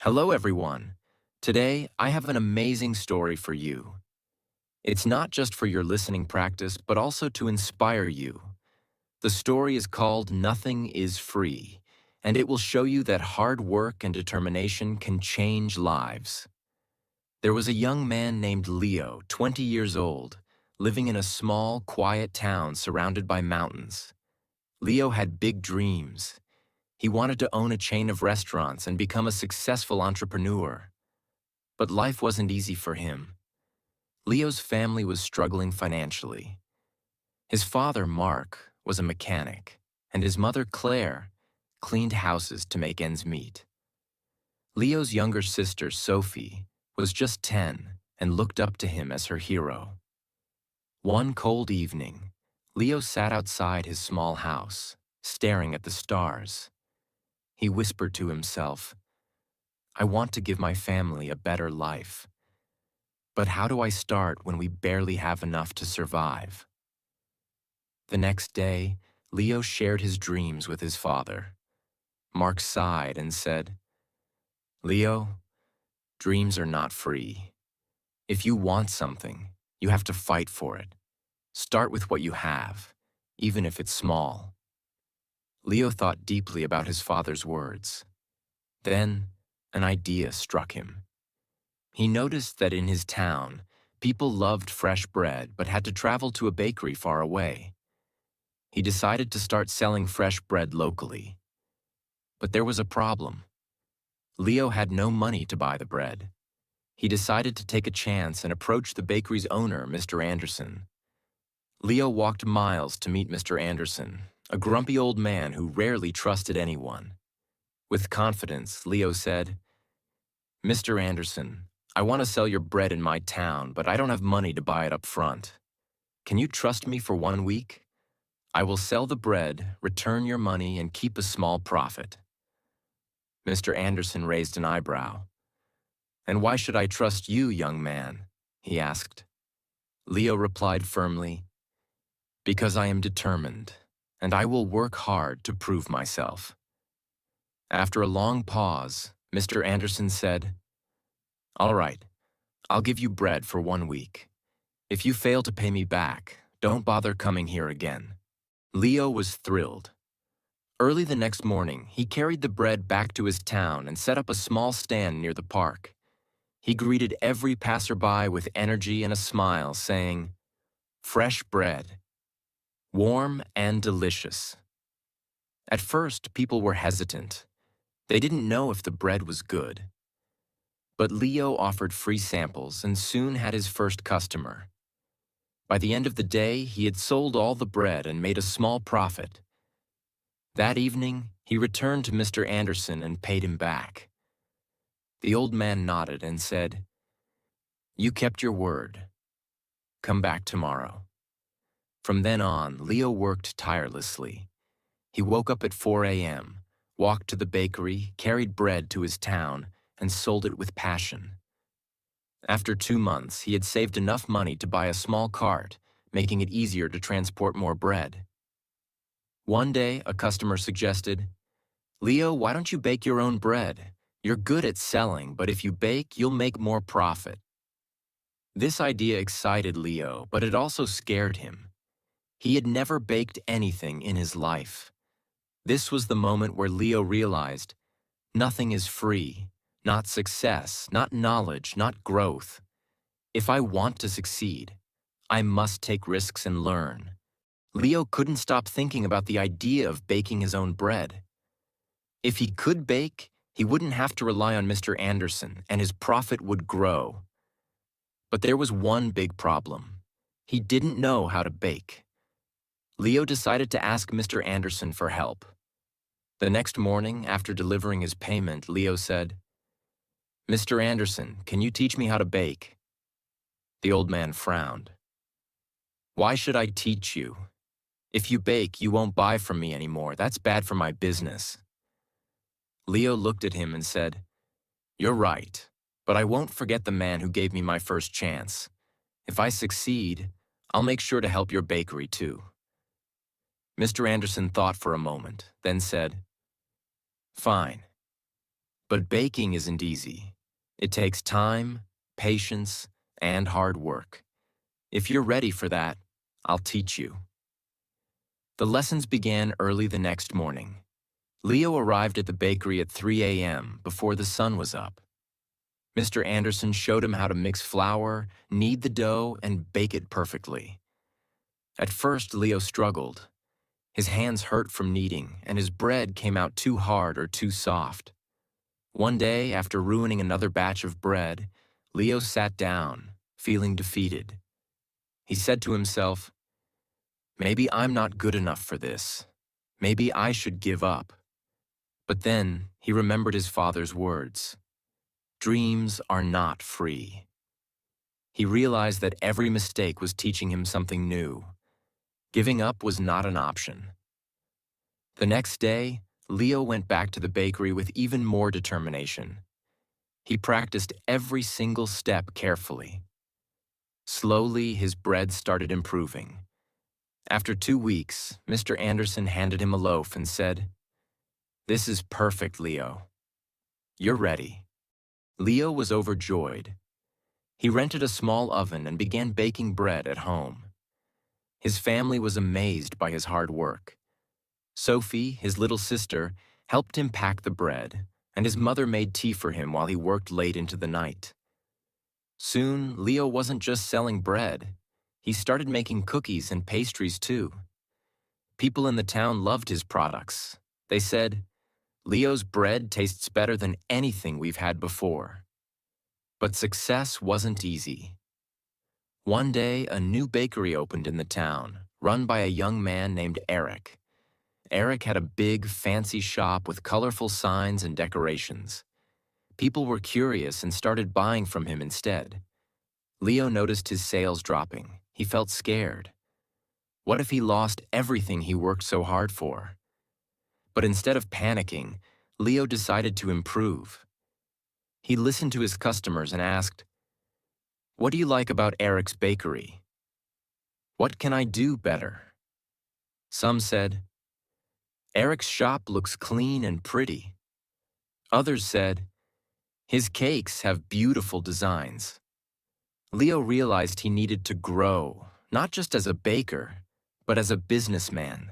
Hello, everyone. Today, I have an amazing story for you. It's not just for your listening practice, but also to inspire you. The story is called Nothing is Free, and it will show you that hard work and determination can change lives. There was a young man named Leo, 20 years old, living in a small, quiet town surrounded by mountains. Leo had big dreams. He wanted to own a chain of restaurants and become a successful entrepreneur. But life wasn't easy for him. Leo's family was struggling financially. His father, Mark, was a mechanic, and his mother, Claire, cleaned houses to make ends meet. Leo's younger sister, Sophie, was just 10 and looked up to him as her hero. One cold evening, Leo sat outside his small house, staring at the stars. He whispered to himself, "I want to give my family a better life. But how do I start when we barely have enough to survive?" The next day, Leo shared his dreams with his father. Mark sighed and said, "Leo, dreams are not free. If you want something, you have to fight for it. Start with what you have, even if it's small." Leo thought deeply about his father's words. Then, an idea struck him. He noticed that in his town, people loved fresh bread but had to travel to a bakery far away. He decided to start selling fresh bread locally. But there was a problem. Leo had no money to buy the bread. He decided to take a chance and approach the bakery's owner, Mr. Anderson. Leo walked miles to meet Mr. Anderson, a grumpy old man who rarely trusted anyone. With confidence, Leo said, "Mr. Anderson, I want to sell your bread in my town, but I don't have money to buy it up front. Can you trust me for 1 week? I will sell the bread, return your money, and keep a small profit." Mr. Anderson raised an eyebrow. "And why should I trust you, young man?" he asked. Leo replied firmly, "Because I am determined, and I will work hard to prove myself." After a long pause, Mr. Anderson said, "All right, I'll give you bread for 1 week. If you fail to pay me back, don't bother coming here again." Leo was thrilled. Early the next morning, he carried the bread back to his town and set up a small stand near the park. He greeted every passerby with energy and a smile, saying, "Fresh bread, warm and delicious." At first, people were hesitant. They didn't know if the bread was good. But Leo offered free samples and soon had his first customer. By the end of the day, he had sold all the bread and made a small profit. That evening, he returned to Mr. Anderson and paid him back. The old man nodded and said, "You kept your word. Come back tomorrow." From then on, Leo worked tirelessly. He woke up at 4 a.m., walked to the bakery, carried bread to his town, and sold it with passion. After 2 months, he had saved enough money to buy a small cart, making it easier to transport more bread. One day, a customer suggested, "Leo, why don't you bake your own bread? You're good at selling, but if you bake, you'll make more profit." This idea excited Leo, but it also scared him. He had never baked anything in his life. This was the moment where Leo realized, nothing is free. Not success, not knowledge, not growth. If I want to succeed, I must take risks and learn. Leo couldn't stop thinking about the idea of baking his own bread. If he could bake, he wouldn't have to rely on Mr. Anderson, and his profit would grow. But there was one big problem. He didn't know how to bake. Leo decided to ask Mr. Anderson for help. The next morning, after delivering his payment, Leo said, "Mr. Anderson, can you teach me how to bake?" The old man frowned. "Why should I teach you? If you bake, you won't buy from me anymore. That's bad for my business." Leo looked at him and said, "You're right, but I won't forget the man who gave me my first chance. If I succeed, I'll make sure to help your bakery too." Mr. Anderson thought for a moment, then said, "Fine. But baking isn't easy. It takes time, patience, and hard work. If you're ready for that, I'll teach you. The lessons began early the next morning. Leo arrived at the bakery at 3 a.m. before the sun was up. Mr. Anderson showed him how to mix flour, knead the dough, and bake it perfectly. At first, Leo struggled. His hands hurt from kneading, and his bread came out too hard or too soft. One day, after ruining another batch of bread, Leo sat down, feeling defeated. He said to himself, "Maybe I'm not good enough for this. Maybe I should give up." But then he remembered his father's words. Dreams are not free. He realized that every mistake was teaching him something new. Giving up was not an option. The next day, Leo went back to the bakery with even more determination. He practiced every single step carefully. Slowly, his bread started improving. After 2 weeks, Mr. Anderson handed him a loaf and said, "This is perfect, Leo. You're ready." Leo was overjoyed. He rented a small oven and began baking bread at home. His family was amazed by his hard work. Sophie, his little sister, helped him pack the bread, and his mother made tea for him while he worked late into the night. Soon, Leo wasn't just selling bread. He started making cookies and pastries too. People in the town loved his products. They said, "Leo's bread tastes better than anything we've had before." But success wasn't easy. One day, a new bakery opened in the town, run by a young man named Eric. Eric had a big, fancy shop with colorful signs and decorations. People were curious and started buying from him instead. Leo noticed his sales dropping. He felt scared. What if he lost everything he worked so hard for? But instead of panicking, Leo decided to improve. He listened to his customers and asked, "What do you like about Eric's bakery? What can I do better?" Some said, "Eric's shop looks clean and pretty." Others said, "His cakes have beautiful designs." Leo realized he needed to grow, not just as a baker, but as a businessman.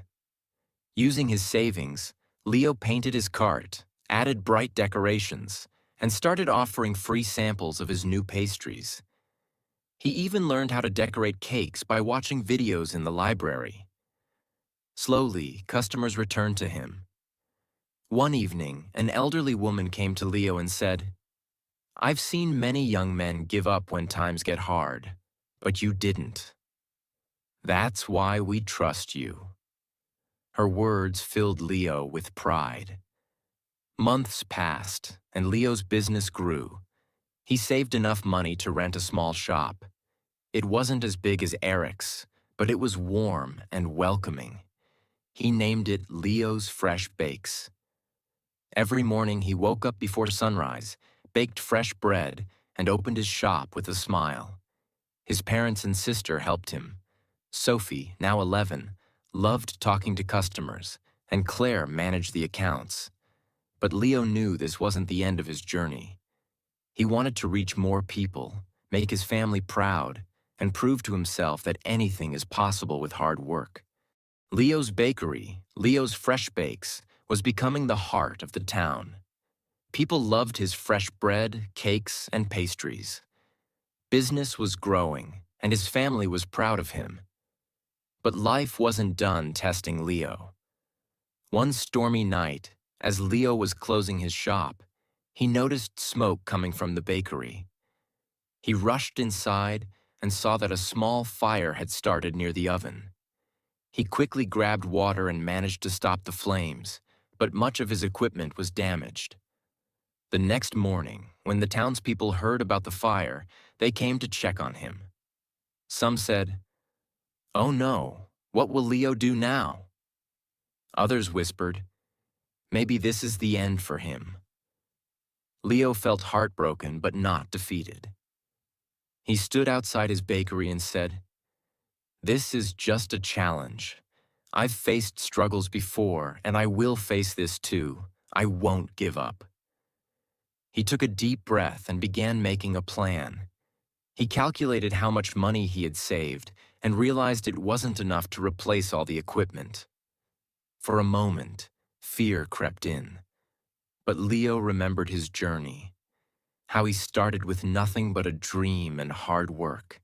Using his savings, Leo painted his cart, added bright decorations, and started offering free samples of his new pastries. He even learned how to decorate cakes by watching videos in the library. Slowly, customers returned to him. One evening, an elderly woman came to Leo and said, "I've seen many young men give up when times get hard, but you didn't. That's why we trust you." Her words filled Leo with pride. Months passed, and Leo's business grew. He saved enough money to rent a small shop. It wasn't as big as Eric's, but it was warm and welcoming. He named it Leo's Fresh Bakes. Every morning he woke up before sunrise, baked fresh bread, and opened his shop with a smile. His parents and sister helped him. Sophie, now 11, loved talking to customers, and Claire managed the accounts. But Leo knew this wasn't the end of his journey. He wanted to reach more people, make his family proud, and prove to himself that anything is possible with hard work. Leo's Bakery, Leo's Fresh Bakes, was becoming the heart of the town. People loved his fresh bread, cakes, and pastries. Business was growing, and his family was proud of him. But life wasn't done testing Leo. One stormy night, as Leo was closing his shop, he noticed smoke coming from the bakery. He rushed inside and saw that a small fire had started near the oven. He quickly grabbed water and managed to stop the flames, but much of his equipment was damaged. The next morning, when the townspeople heard about the fire, they came to check on him. Some said, "Oh no, what will Leo do now?" Others whispered, "Maybe this is the end for him." Leo felt heartbroken but not defeated. He stood outside his bakery and said, "This is just a challenge. I've faced struggles before, and I will face this too. I won't give up." He took a deep breath and began making a plan. He calculated how much money he had saved and realized it wasn't enough to replace all the equipment. For a moment, fear crept in. But Leo remembered his journey, how he started with nothing but a dream and hard work.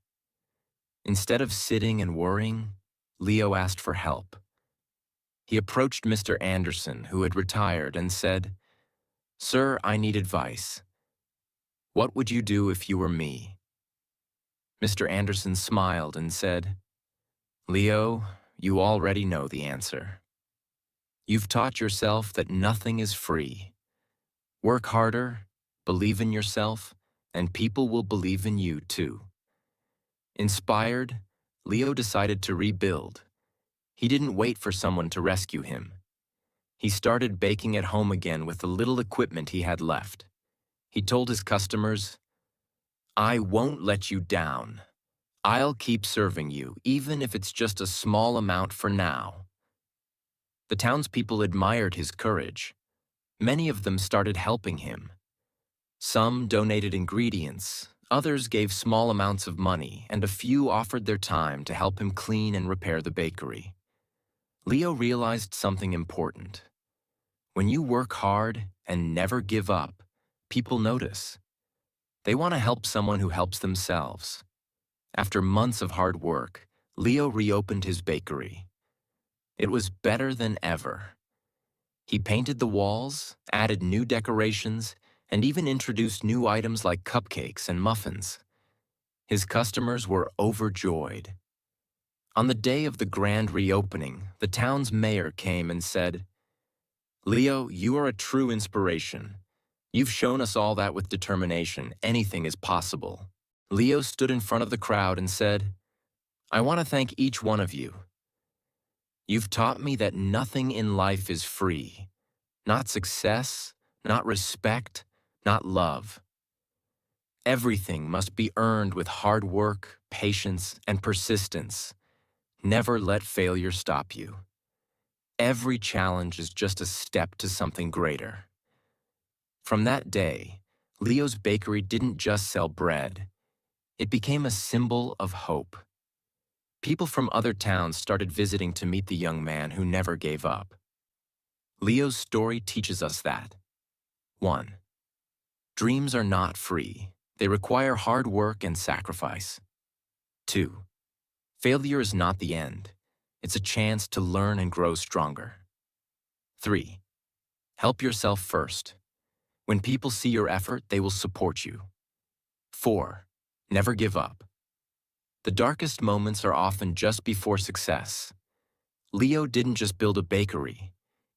Instead of sitting and worrying, Leo asked for help. He approached Mr. Anderson, who had retired, and said, "Sir, I need advice. What would you do if you were me?" Mr. Anderson smiled and said, "Leo, you already know the answer. You've taught yourself that nothing is free. Work harder, believe in yourself, and people will believe in you too." Inspired, Leo decided to rebuild. He didn't wait for someone to rescue him. He started baking at home again with the little equipment he had left. He told his customers, "I won't let you down. I'll keep serving you, even if it's just a small amount for now." The townspeople admired his courage. Many of them started helping him. Some donated ingredients, others gave small amounts of money, and a few offered their time to help him clean and repair the bakery. Leo realized something important. When you work hard and never give up, people notice. They want to help someone who helps themselves. After months of hard work, Leo reopened his bakery. It was better than ever. He painted the walls, added new decorations, and even introduced new items like cupcakes and muffins. His customers were overjoyed. On the day of the grand reopening, the town's mayor came and said, "Leo, you are a true inspiration. You've shown us all that with determination, anything is possible." Leo stood in front of the crowd and said, "I want to thank each one of you. You've taught me that nothing in life is free. Not success, not respect, not love. Everything must be earned with hard work, patience, and persistence. Never let failure stop you. Every challenge is just a step to something greater." From that day, Leo's bakery didn't just sell bread. It became a symbol of hope. People from other towns started visiting to meet the young man who never gave up. Leo's story teaches us that 1. Dreams are not free. They require hard work and sacrifice. 2. Failure is not the end. It's a chance to learn and grow stronger. 3. Help yourself first. When people see your effort, they will support you. 4. Never give up. The darkest moments are often just before success. Leo didn't just build a bakery.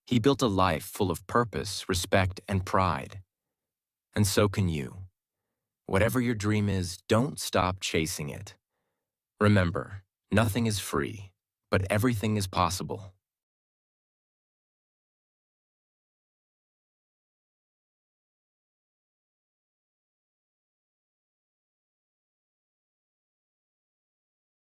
He built a life full of purpose, respect, and pride. And so can you. Whatever your dream is, don't stop chasing it. Remember, nothing is free, but everything is possible.